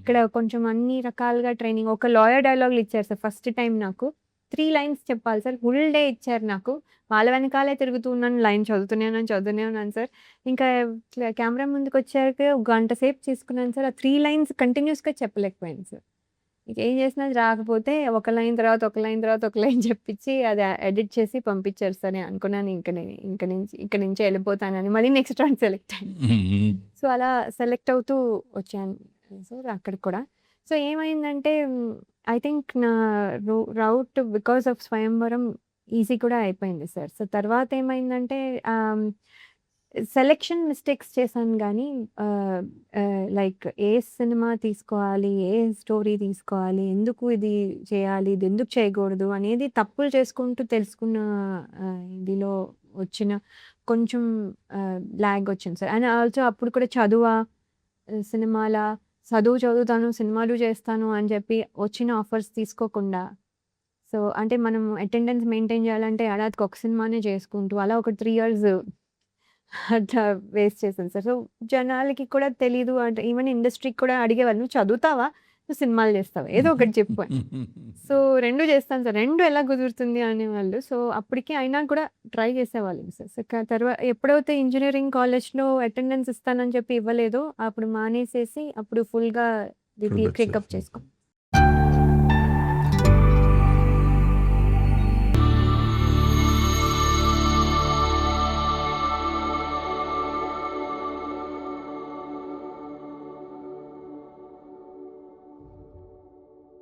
ఇక్కడ కొంచెం అన్ని రకాలుగా ట్రైనింగ్ ఒక లాయర్ డైలాగులు ఇచ్చారు సార్ ఫస్ట్ టైం నాకు. 3 లైన్స్ చెప్పాలి సార్. ఫుల్ డే ఇచ్చారు నాకు. వాళ్ళ వెనకాలే తిరుగుతూ ఉన్నాను. లైన్ చదువుతూనే ఉన్నాను సార్. ఇంకా కెమెరా ముందుకొచ్చాక ఒక గంట సేపు తీసుకున్నాను సార్. ఆ 3 లైన్స్ కంటిన్యూయస్‌గా చెప్పలేకపోయాను సార్. ఏం చేసినా అది రాకపోతే ఒక లైన్ తర్వాత ఒక లైన్ తర్వాత ఒక లైన్ చెప్పించి అది ఎడిట్ చేసి పంపించారు సార్. నేను అనుకున్నాను ఇక్కడి నుంచి వెళ్ళిపోతానని. మళ్ళీ నెక్స్ట్ రౌండ్ సెలెక్ట్ అయ్యాను. హ్మ్. సో, అలా సెలెక్ట్ అవుతూ వచ్చాను సార్ అక్కడికి కూడా. సో, ఏమైందంటే ఐ థింక్ నా రౌట్ బికాస్ ఆఫ్ స్వయంవరం ఈజీ కూడా అయిపోయింది సార్. సో, తర్వాత ఏమైందంటే సెలక్షన్ మిస్టేక్స్ చేశాను గానీ లైక్ ఏ సినిమా తీసుకోవాలి, ఏ స్టోరీ తీసుకోవాలి, ఎందుకు ఇది చేయాలి, ఇది ఎందుకు చేయకూడదు అనేది తప్పులు చేసుకుంటూ తెలుసుకున్న ఇదిలో వచ్చిన కొంచెం లాగ్ వచ్చింది సార్. అండ్ ఆల్సో అప్పుడు కూడా సినిమాలా, చదువుతాను, సినిమాలు చేస్తాను అని చెప్పి వచ్చిన ఆఫర్స్ తీసుకోకుండా సో, అంటే మనం అటెండెన్స్ మెయింటైన్ చేయాలంటే ఏడాదికి ఒక సినిమానే చేసుకుంటూ అలా ఒక 3 ఇయర్స్ అట్లా వేస్ట్ చేశాను సార్. సో, జనాలకి కూడా తెలీదు అంటే ఈవెన్ ఇండస్ట్రీకి కూడా అడిగేవాళ్ళు. "నువ్వు చదువుతావా? నువ్వు సినిమాలు చేస్తావా? ఏదో ఒకటి చెప్పు" అని. సో, 2 చేస్తాను సార్. 2 ఎలా కుదురుతుంది అనేవాళ్ళు. సో, అప్పటికి అయినా కూడా ట్రై చేసేవాళ్ళం సార్. సో, ఎప్పుడైతే ఇంజినీరింగ్ కాలేజ్‌లో అటెండెన్స్ ఇస్తానని చెప్పి ఇవ్వలేదో అప్పుడు మానేసేసి అప్పుడు ఫుల్‌గా ఫుల్ పికప్ వచ్చేసింది. చేసుకున్నాను.